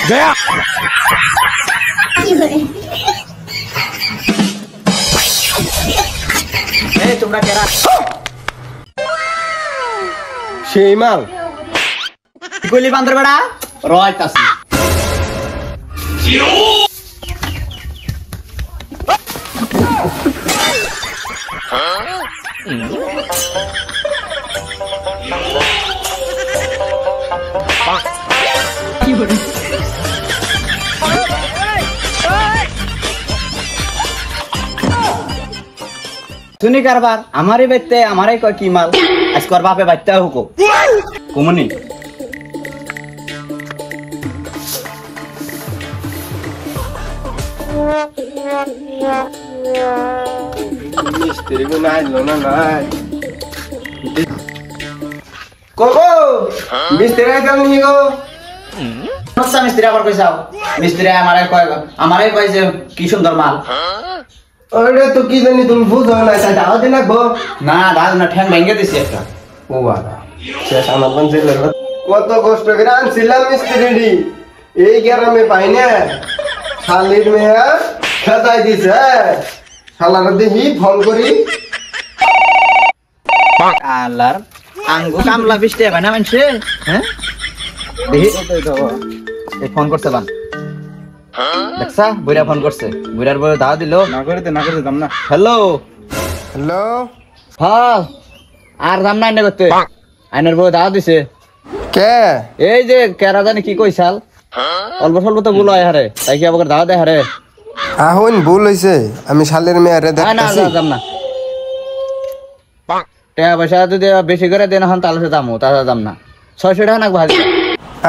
गया তোমরা কেরা সেই মাল কইলি বান্দর বেড়া রয়তাছি শুনি কারবার আমারই বাইতে আমারই কয় কি মাল আজকর বাপে বাইতে হুকো কুমনি মিস্ত্রি কো নাই লোনা নাই কোকো মিস্ত্রি কাম নি গো নসা মিস্ত্রি আবার কইছাও মিস্ত্রি আমারই কয় যে কি সুন্দর মাল ওরে তো কি জানি তুমি বুঝো না তাই দাও দিন লাগবো না দাও না ঠ্যাং ভেঙে দিছি একটা ও বাবা শেষ আমার বন্ধে লাগলো কত কষ্ট করে আনছিলাম মিস্ত্রি এই গ্রামে পাই না শালির মেয়া খেদাই দিছে শালার দেখি ফোন করি আল্লাহর আঙ্গু কামলা বিস্তে ভাই না মানছে হ্যাঁ দেখি এই ফোন করতে বান দেখছা বুইরা ফোন করছে বুইরার বলে দাও দিলো না করে দাম না হ্যালো হ্যালো হ্যাঁ আর দাম নাই না করতে আইনের বলে দাও দিছে কে এই যে কেরা জানি কি কইছাল অল্প স্বল্প তো ভুল হয় হারে তাই কি আবার দাও দেয় হারে আহুন ভুল হইছে আমি শালের মেয়ারে না দেখতাছি দাম না টাকা পয়সা যদি বেশি করে দেন হন তাহলে দামও তাহলে দাম না 600 টাকা নাকবো হাজি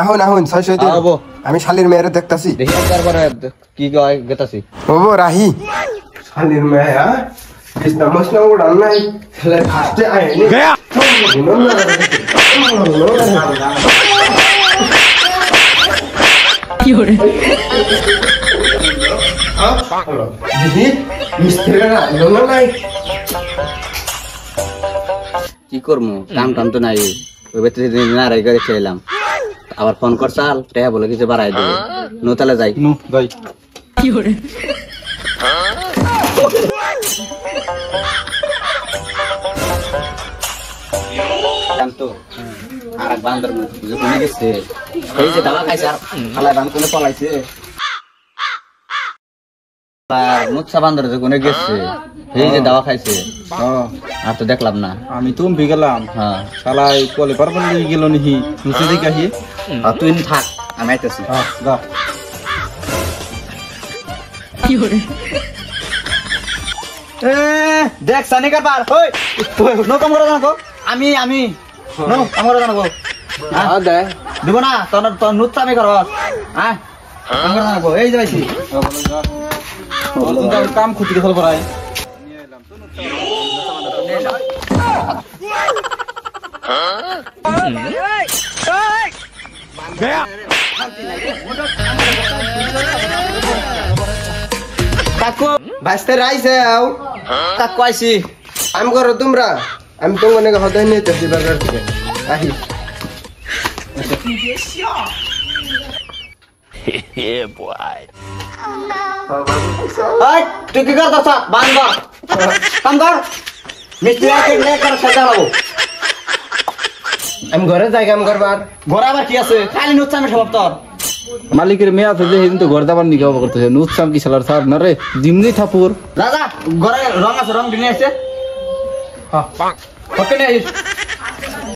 আহুন 600 দিন আবো আমি শালের মেয়ারে দেখতাছি দেখি তারপরে কি কয় গেতাছি ওবো রাহি শালের মেয়া কিসনা মসনা উড়ান নাই খেলে ফাস্টে আইনি গয়া কি হরে দিদি মিস্ত্রিরা লোনা নাই কি করমু কাম টাম তো নাই ওই বেতে না রে করে চাইলাম আবার ফোন কর চাল টাকা বলে কিছু বাড়াই দেবে নোতালে যাই নু যাই কি হরে তো আর এক বান্দর যে কোনে গেছে এই যে দাবা খাইছে আর আলাই বান কোনে পলাইছে আর মুচ্ছা বান্দর যে কোনে গেছে এই যে দাবা খাইছে আর তো দেখলাম না আমি তো গেলাম হ্যাঁ শালাই কলে পারবন নিয়ে গেল নিহি নিচে দিকে আহি তুই থাক আমি আইতেছি যা কি হরে দেখ সানি কারবার ওই নো কাম করে জানাবো আমি নো কাম করে জানাবো হ্যাঁ দে দিব না তোর নুচ্ছা আমি করব হ্যাঁ কাম করে জানাবো এই যে ভাইছি কাম খুঁটি ফেল করাই কাকু বাস্তে রাইছে আও কাকু আইছি আমি করো তোমরা আমি তোমার নাকি হদাই নিয়ে যাচ্ছি বাজার থেকে আহি এই তুই কি করতেছ বান্ধ কাম কর মিস্ত্রি আইতে লে কর সাজাবো আমি ঘরে যাই কাম করবার ঘরে আবার কি আছে খালি নুচ্ছা আমি সব তোর মালিকের মেয়ে আছে যে সেদিন তো ঘর দাবার নিকে করতেছে নুচ্ছাম কি শালার সার না রে জিমনি থাপুর দাদা ঘরে রং আছে রং কিনে আছে হ্যাঁ ওকে নিয়ে আসিস